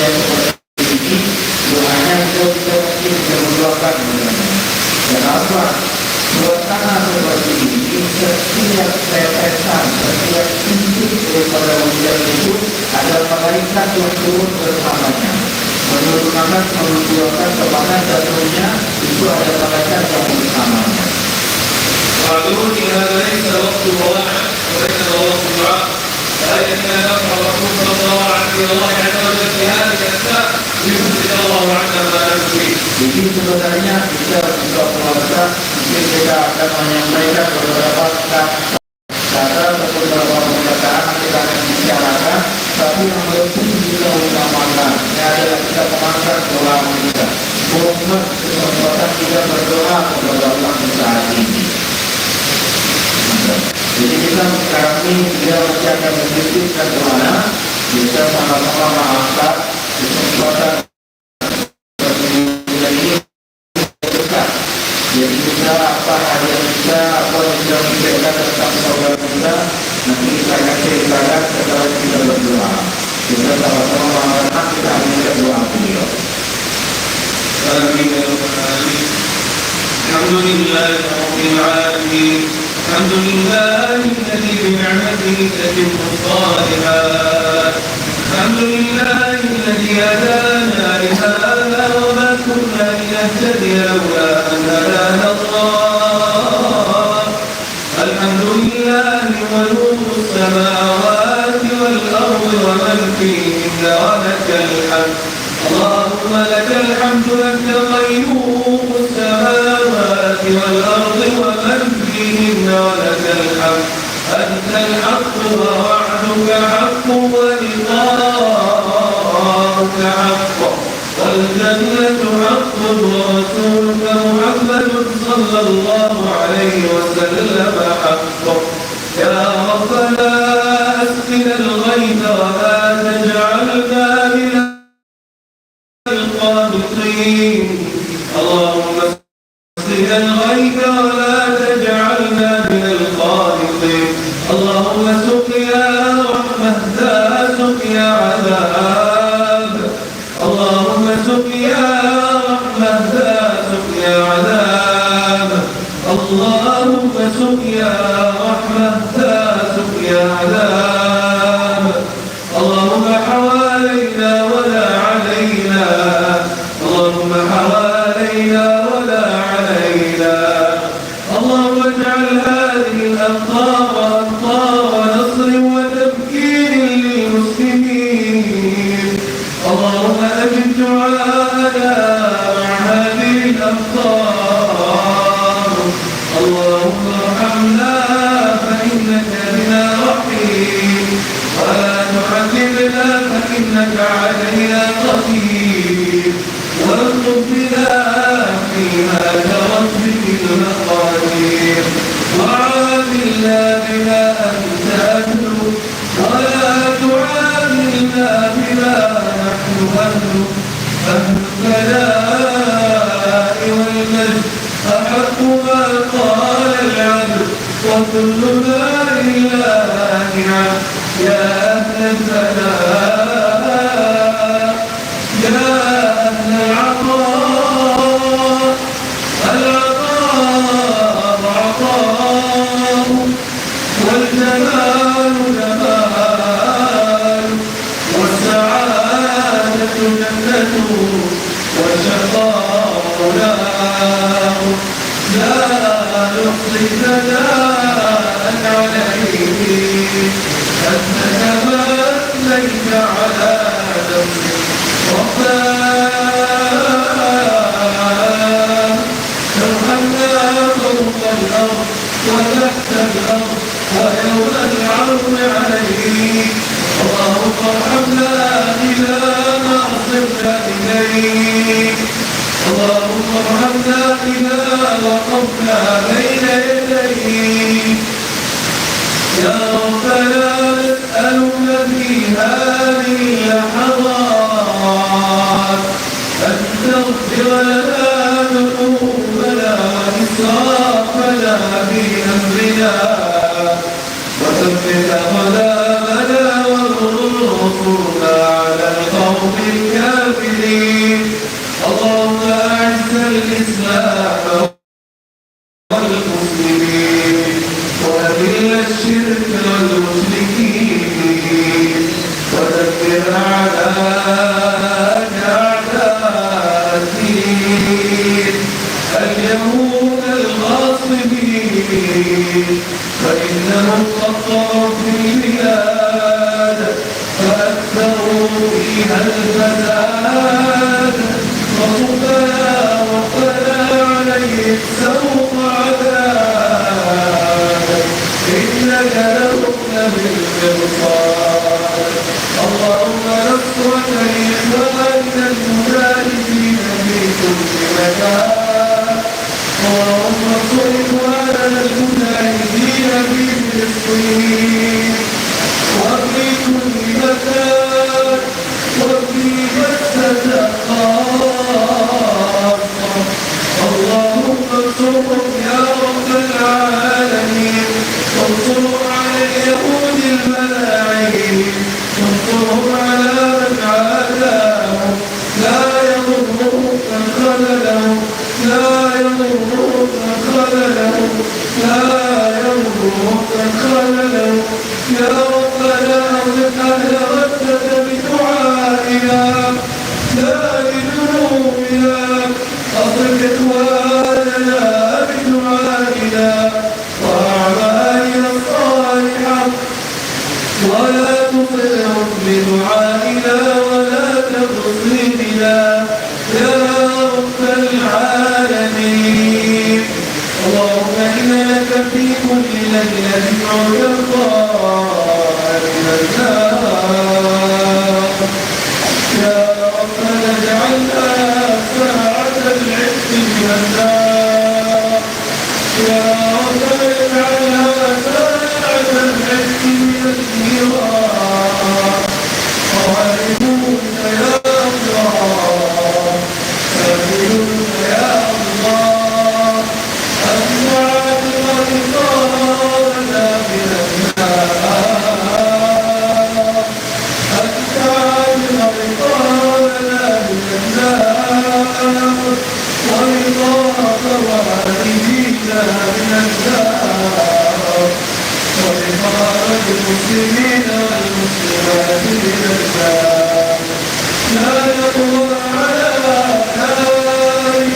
yang seperti ini, doanya kita bisa mendoakan dan apa? Suasana seperti ini, setiap tetesan, setiap titik daripada hujan itu ada malaikat yang turun bersamanya, menunjukkan kepada jatuhnya itu ada malaikat yang bersamanya. وعلموا إن هذا ليس وقت ضواعا وليس وقت دعاء، ولكن نفع الرسول صلى الله عليه وسلم في هذه الأسماء ليثبت الله عنا ما نبغي. Jadi sebenarnya kita buka puasa, mungkin kita akan menyampaikan beberapa kata ataupun beberapa perkataan kita akan bicarakan, tapi yang lebih kita utamakan adalah kita mengangkat doa kita, memohon kesempatan kita berdoa kepada Allah saat ini. Jadi kita sekarang ini dia masih akan menunjukkan kemana kita sama-sama mengangkat kesempatan ini besar. Jadi kita apa ada kita apa yang kita pikirkan tentang saudara kita nanti kita akan ceritakan setelah kita berdoa. Kita sama-sama mengangkat kita minta doa beliau. آمين يا رب العالمين. الحمد لله رب العالمين. الحمد لله الذي بنعمته تتم الصالحات. الحمد لله الذي هدانا لهذا وما كنا لنهتدي لولا أن هدانا الله. الحمد لله ونور السماوات والأرض ومن فيهن ولك الحمد. اللهم لك الحمد أنت قيوم السماوات والأرض ومن فيهن ولك الحمد. أنت الحق ووعدك حق ولقاؤك حق والجنة حق ورسولك محمد صلى الله عليه وسلم حق. يا ربنا أسقنا الغيث ولا تجعلنا من القانطين. اللهم اسقنا الغيث ولا تجعلنا من القانطين. اللهم سقيا رحمة لا سقيا عذاب. اللهم سقيا رحمة لا سقيا عذاب. اللهم سقيا رحمة لا سقيا عذاب. اللهم حوالينا ولا علينا. اللهم حوالينا ولا علينا. اللهم اجعل هذه الأمطار أمطار نصر وتمكين للمسلمين. اللهم أجب دعاءنا مع هذه الأمطار. اللهم ارحمنا فإنك بنا رحيم ولا تعذبنا فإنك علينا قدير. وارزق بنا فيما جرت به المقادير. وعاملنا بما أنت أهله ولا تعاملنا بما نحن أهله. أهل الثناء والمجد أحق ما قال العبد وكلنا لله عبد. يا أهل الثناء يا أهل العطاء. العطاء عطاء والجمال جمال والسعادة جنة والشقاء نار. لا نحصي ثناء عليه أنت كما أثنيت على نفسك. ربنا ارحمنا فوق الأرض وتحت الأرض ويوم العرض عليك. اللهم ارحمنا إذا ما صرنا إليك. اللهم ارحمنا إذا وقفنا بين يديك. يا ربنا نسألك في هذه اللحظات أن تغفر لنا ذنوبنا وإسرافنا في أمرنا وثبت أقدامنا وانصرنا على القوم الكافرين. الإسلام والمسلمين وأذل الشرك والمشركين ودمر أعداءك أعداء الدين اليهود الغاصبين فإنهم قطعوا في البلاد فأكثروا فيها الفساد ربنا عليهم سوط عذاب إنك لهم لبالمرصاد اللهم نصرك لإخواننا المجاهدين في كل مكان اللهم انصر إخواننا المجاهدين في فلسطين وفي كل مكان وفي مسجد خاصة اللهم انصرهم يا رب العالمين وانصرهم على اليهود الملاعين وانصرهم على من عاداهم لا يضرهم من خذلهم لا يضرهم من خذلهم لا يضرهم من خذلهم يا ربنا أغلق أهل غزة بدعائنا لا لذنوبنا أغلق إخواننا بدعائنا وأعمالنا الصالحة ولا تطعهم بدعائنا ولا تبصرنا يا رب العالمين اللهم إنا لك في كل ليلة عيقان من النار يا ربنا اجعلنا ساعة العتق من النار يا ربنا اجعلها ساعة العتق من النيران خالقون يا الله سبيلون يا الله أجمع الغفارنا من النار أجمع الغفارنا من النار ورضاك والدينا من النار ورضاك المسلمين والمسلمات من النار لا يقوى على نار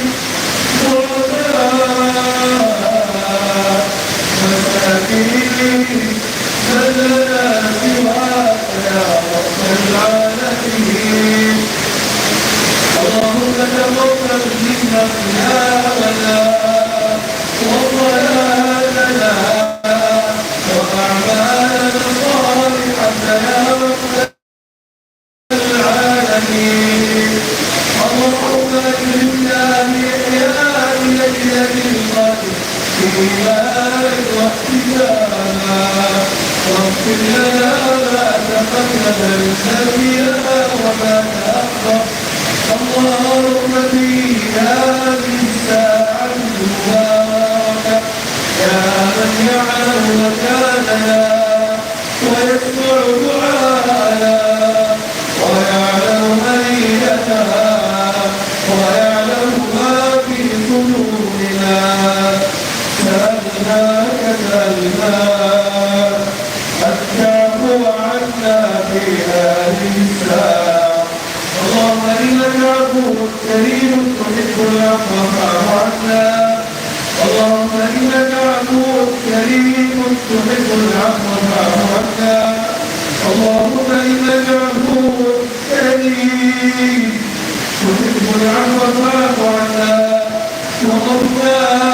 مساكين لنا سواك يا رب العالمين اللهم تقبل منا صيامنا وصلاتنا وأعمالنا الصالحة يا رب العالمين اللهم اكرمنا بإحياء ليلة القدر إيمانا واحتسابا واغفر لنا ما تقدم من ذنبنا وما تأخر اللهم في هذه الساعة المباركة يا من يعلم مكاننا ويسمع دعاءنا ويعلم ميتها ويعلم ما في صدورنا سألناك سألنا أن تعفو عنا في هذه الساعة اللهم إنك عفو كريم تحب العفو فاعف عنا اللهم إنك عفو كريم تحب العفو فاعف عنا اللهم إنك عفو كريم تحب العفو فاعف عنا وقفنا